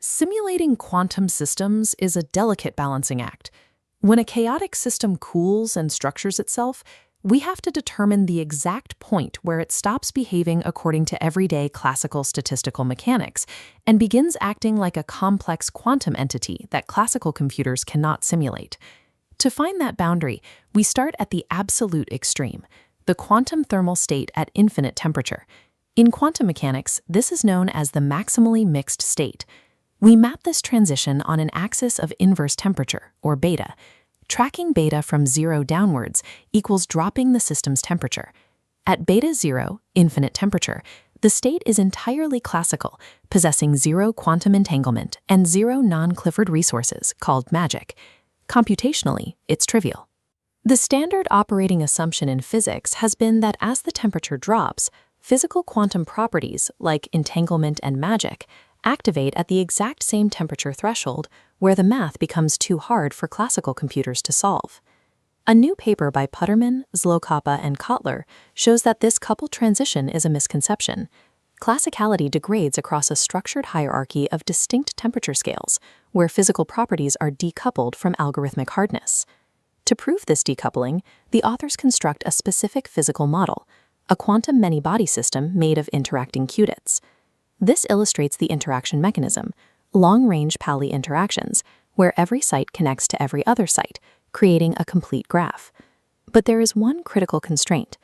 Simulating quantum systems is a delicate balancing act. When a chaotic system cools and structures itself, we have to determine the exact point where it stops behaving according to everyday classical statistical mechanics and begins acting like a complex quantum entity that classical computers cannot simulate. To find that boundary, we start at the absolute extreme, the quantum thermal state at infinite temperature. In quantum mechanics, this is known as the maximally mixed state. We map this transition on an axis of inverse temperature, or beta. Tracking beta from 0 downwards equals dropping the system's temperature. At beta 0, infinite temperature, the state is entirely classical, possessing 0 quantum entanglement and 0 non-Clifford resources, called magic. Computationally, it's trivial. The standard operating assumption in physics has been that as the temperature drops, physical quantum properties, like entanglement and magic, activate at the exact same temperature threshold where the math becomes too hard for classical computers to solve. A new paper by Putterman, Zlokapa, and Cotler shows that this coupled transition is a misconception. Classicality degrades across a structured hierarchy of distinct temperature scales, where physical properties are decoupled from algorithmic hardness. To prove this decoupling, the authors construct a specific physical model, a quantum many-body system made of interacting qubits. This illustrates the interaction mechanism, long-range Pauli interactions, where every site connects to every other site, creating a complete graph. But there is one critical constraint.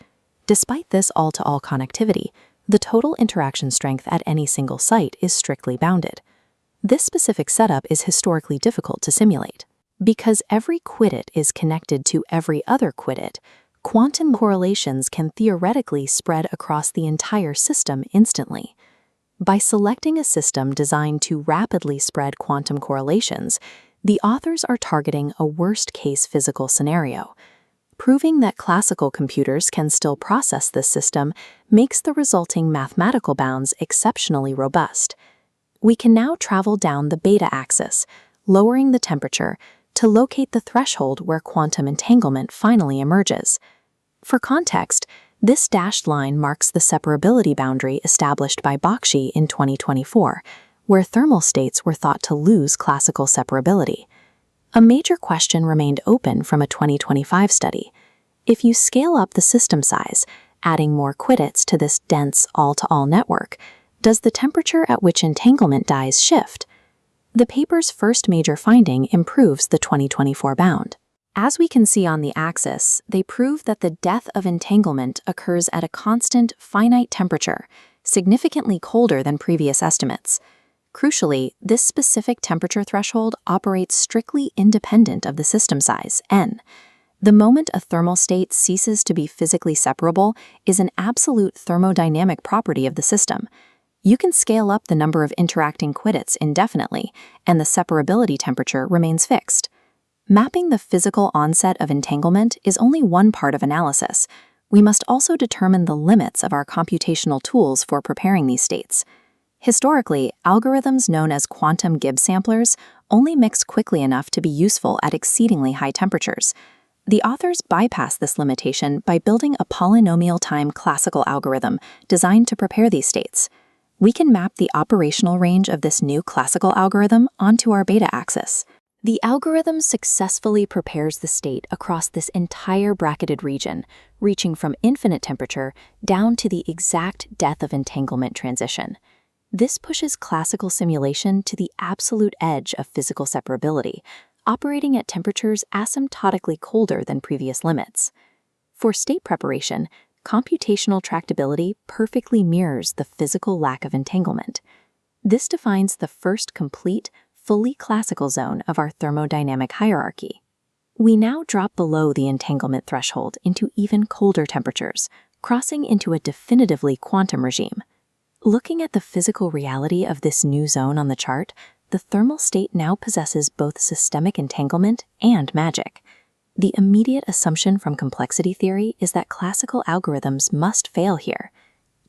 Despite this all-to-all connectivity, the total interaction strength at any single site is strictly bounded. This specific setup is historically difficult to simulate. Because every quiddit is connected to every other quiddit, quantum correlations can theoretically spread across the entire system instantly. By selecting a system designed to rapidly spread quantum correlations, the authors are targeting a worst-case physical scenario. Proving that classical computers can still process this system makes the resulting mathematical bounds exceptionally robust. We can now travel down the beta axis, lowering the temperature, to locate the threshold where quantum entanglement finally emerges. For context, this dashed line marks the separability boundary established by Bakshi in 2024, where thermal states were thought to lose classical separability. A major question remained open from a 2025 study. If you scale up the system size, adding more quiddits to this dense all-to-all network, does the temperature at which entanglement dies shift? The paper's first major finding improves the 2024 bound. As we can see on the axis, they prove that the death of entanglement occurs at a constant, finite temperature, significantly colder than previous estimates. Crucially, this specific temperature threshold operates strictly independent of the system size, n. The moment a thermal state ceases to be physically separable is an absolute thermodynamic property of the system. You can scale up the number of interacting quiddits indefinitely, and the separability temperature remains fixed. Mapping the physical onset of entanglement is only one part of analysis. We must also determine the limits of our computational tools for preparing these states. Historically, algorithms known as quantum Gibbs samplers only mix quickly enough to be useful at exceedingly high temperatures. The authors bypass this limitation by building a polynomial-time classical algorithm designed to prepare these states. We can map the operational range of this new classical algorithm onto our beta axis. The algorithm successfully prepares the state across this entire bracketed region, reaching from infinite temperature down to the exact death of entanglement transition. This pushes classical simulation to the absolute edge of physical separability, operating at temperatures asymptotically colder than previous limits. For state preparation, computational tractability perfectly mirrors the physical lack of entanglement. This defines the first complete, fully classical zone of our thermodynamic hierarchy. We now drop below the entanglement threshold into even colder temperatures, crossing into a definitively quantum regime. Looking at the physical reality of this new zone on the chart, the thermal state now possesses both systemic entanglement and magic. The immediate assumption from complexity theory is that classical algorithms must fail here.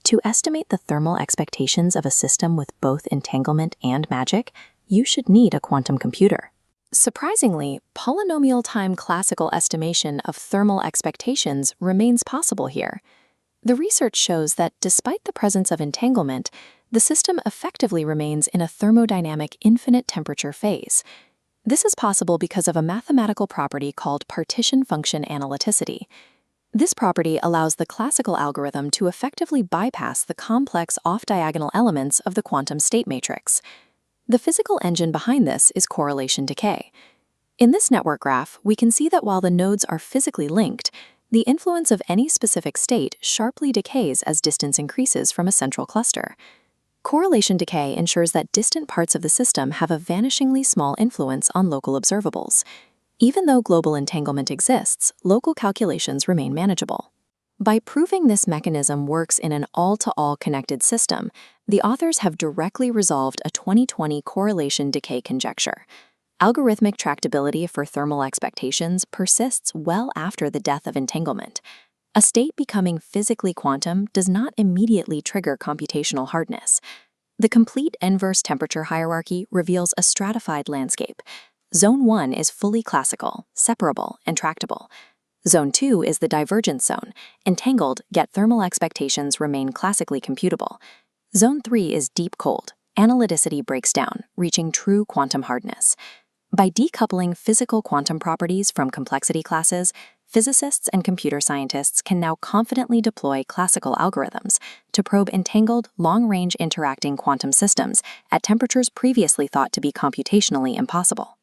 To estimate the thermal expectations of a system with both entanglement and magic, you should need a quantum computer. Surprisingly, polynomial-time classical estimation of thermal expectations remains possible here. The research shows that despite the presence of entanglement, the system effectively remains in a thermodynamic infinite temperature phase. This is possible because of a mathematical property called partition function analyticity. This property allows the classical algorithm to effectively bypass the complex off-diagonal elements of the quantum state matrix. The physical engine behind this is correlation decay. In this network graph, we can see that while the nodes are physically linked, the influence of any specific state sharply decays as distance increases from a central cluster. Correlation decay ensures that distant parts of the system have a vanishingly small influence on local observables. Even though global entanglement exists, local calculations remain manageable. By proving this mechanism works in an all-to-all connected system, the authors have directly resolved a 2020 correlation decay conjecture. Algorithmic tractability for thermal expectations persists well after the death of entanglement. A state becoming physically quantum does not immediately trigger computational hardness. The complete inverse temperature hierarchy reveals a stratified landscape. Zone 1 is fully classical, separable, and tractable. Zone 2 is the divergence zone, entangled, yet thermal expectations remain classically computable. Zone 3 is deep cold. Analyticity breaks down, reaching true quantum hardness. By decoupling physical quantum properties from complexity classes, physicists and computer scientists can now confidently deploy classical algorithms to probe entangled, long-range interacting quantum systems at temperatures previously thought to be computationally impossible.